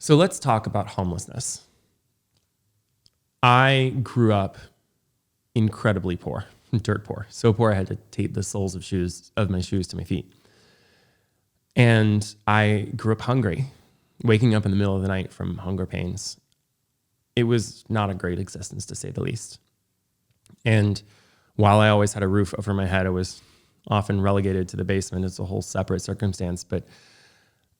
So let's talk about homelessness. I grew up incredibly poor, dirt poor. So poor I had to tape the soles of my shoes to my feet. And I grew up hungry, waking up in the middle of the night from hunger pains. It was not a great existence, to say the least. And while I always had a roof over my head, I was often relegated to the basement. It's a whole separate circumstance.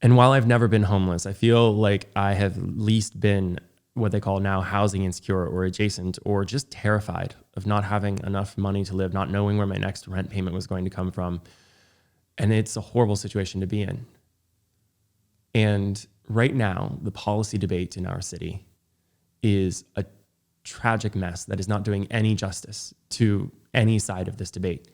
And while I've never been homeless, I feel like I have at least been what they call now housing insecure or adjacent, or just terrified of not having enough money to live, not knowing where my next rent payment was going to come from. And it's a horrible situation to be in. And right now, the policy debate in our city is a tragic mess that is not doing any justice to any side of this debate.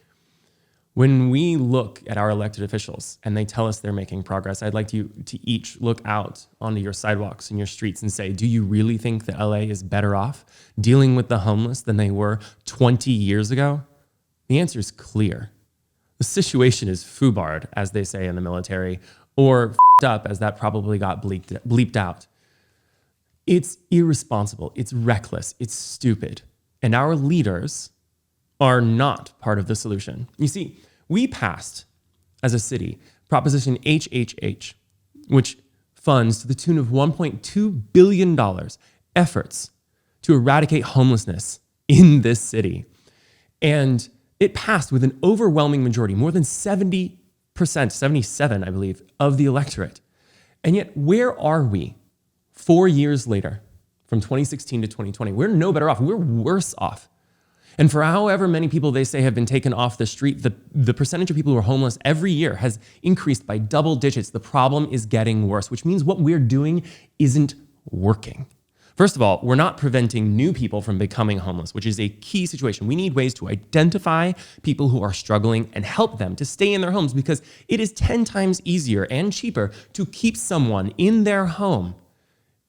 When we look at our elected officials and they tell us they're making progress, I'd like you to each look out onto your sidewalks and your streets and say, do you really think that LA is better off dealing with the homeless than they were 20 years ago? The answer is clear. The situation is foobarred, as they say in the military, or f***ed up, as that probably got bleeped out. It's irresponsible, it's reckless, it's stupid. And our leaders are not part of the solution. You see, we passed, as a city, Proposition HHH, which funds to the tune of $1.2 billion efforts to eradicate homelessness in this city. And it passed with an overwhelming majority, more than 70%, 77, I believe, of the electorate. And yet, where are we 4 years later, from 2016 to 2020? We're no better off. We're worse off. And for however many people they say have been taken off the street, the percentage of people who are homeless every year has increased by double digits. The problem is getting worse, which means what we're doing isn't working. First of all, we're not preventing new people from becoming homeless, which is a key situation. We need ways to identify people who are struggling and help them to stay in their homes, because it is 10 times easier and cheaper to keep someone in their home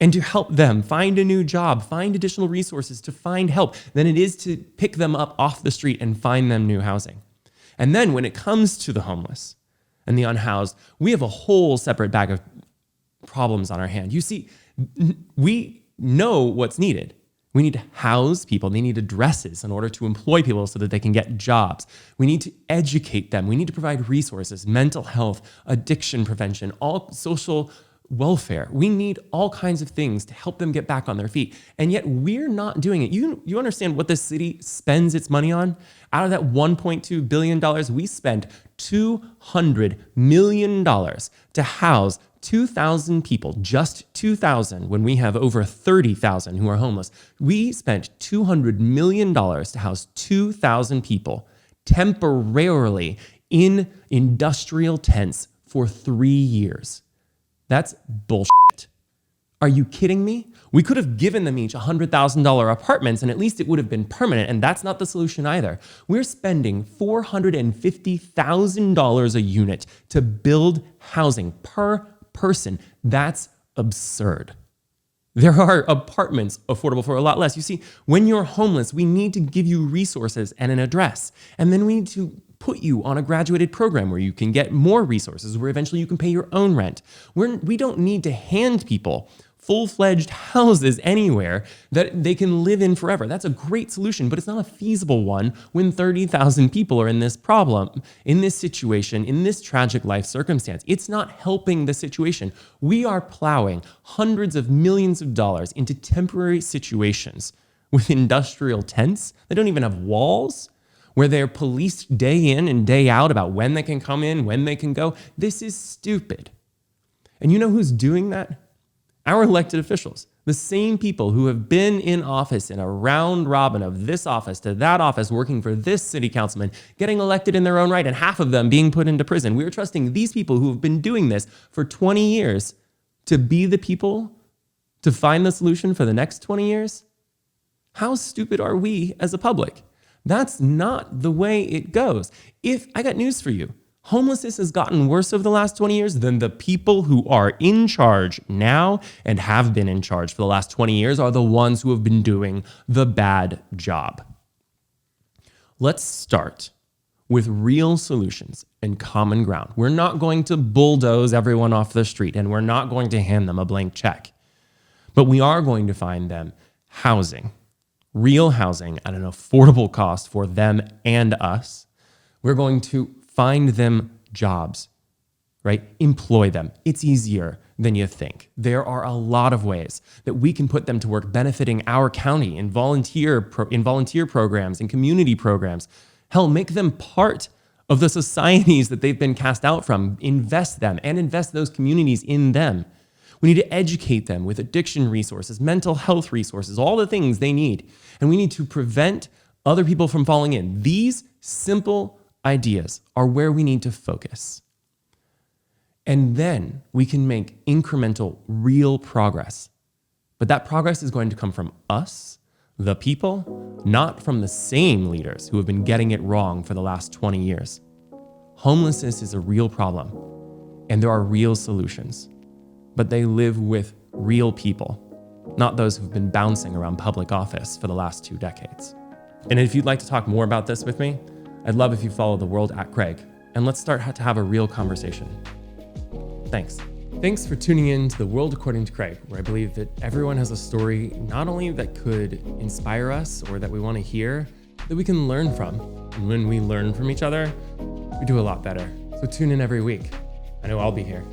and to help them find a new job, find additional resources, to find help, than it is to pick them up off the street and find them new housing. And then when it comes to the homeless and the unhoused, we have a whole separate bag of problems on our hand. You see, we know what's needed. We need to house people. They need addresses in order to employ people so that they can get jobs. We need to educate them. We need to provide resources, mental health, addiction prevention, all social welfare. We need all kinds of things to help them get back on their feet. And yet we're not doing it. You understand what this city spends its money on? Out of that $1.2 billion, we spent $200 million to house 2,000 people, just 2,000, when we have over 30,000 who are homeless. We spent $200 million to house 2,000 people temporarily in industrial tents for 3 years. That's bullshit. Are you kidding me? We could have given them each $100,000 apartments, and at least it would have been permanent, and that's not the solution either. We're spending $450,000 a unit to build housing per person. That's absurd. There are apartments affordable for a lot less. You see, when you're homeless, we need to give you resources and an address, and then we need to put you on a graduated program where you can get more resources, where eventually you can pay your own rent. We don't need to hand people full-fledged houses anywhere that they can live in forever. That's a great solution, but it's not a feasible one when 30,000 people are in this problem, in this situation, in this tragic life circumstance. It's not helping the situation. We are plowing hundreds of millions of dollars into temporary situations with industrial tents that don't even have walls, where they're policed day in and day out about when they can come in, when they can go. This is stupid. And you know who's doing that? Our elected officials, the same people who have been in office in a round robin of this office to that office, working for this city councilman, getting elected in their own right, and half of them being put into prison. We are trusting these people who have been doing this for 20 years to be the people to find the solution for the next 20 years? How stupid are we as a public? That's not the way it goes. I got news for you. Homelessness has gotten worse over the last 20 years than the people who are in charge now and have been in charge for the last 20 years are the ones who have been doing the bad job. Let's start with real solutions and common ground. We're not going to bulldoze everyone off the street, and we're not going to hand them a blank check. But we are going to find them housing, real housing at an affordable cost for them and us. We're going to find them jobs, right? Employ them. It's easier than you think. There are a lot of ways that we can put them to work benefiting our county in volunteer programs and community programs. Hell, make them part of the societies that they've been cast out from. Invest them and invest those communities in them. We need to educate them with addiction resources, mental health resources, all the things they need. And we need to prevent other people from falling in. These simple ideas are where we need to focus. And then we can make incremental, real progress. But that progress is going to come from us, the people, not from the same leaders who have been getting it wrong for the last 20 years. Homelessness is a real problem, and there are real solutions. But they live with real people, not those who've been bouncing around public office for the last 2 decades. And if you'd like to talk more about this with me, I'd love if you follow The World at Craig, and let's start to have a real conversation. Thanks. Thanks for tuning in to The World According to Craig, where I believe that everyone has a story not only that could inspire us or that we want to hear, that we can learn from. And when we learn from each other, we do a lot better. So tune in every week. I know I'll be here.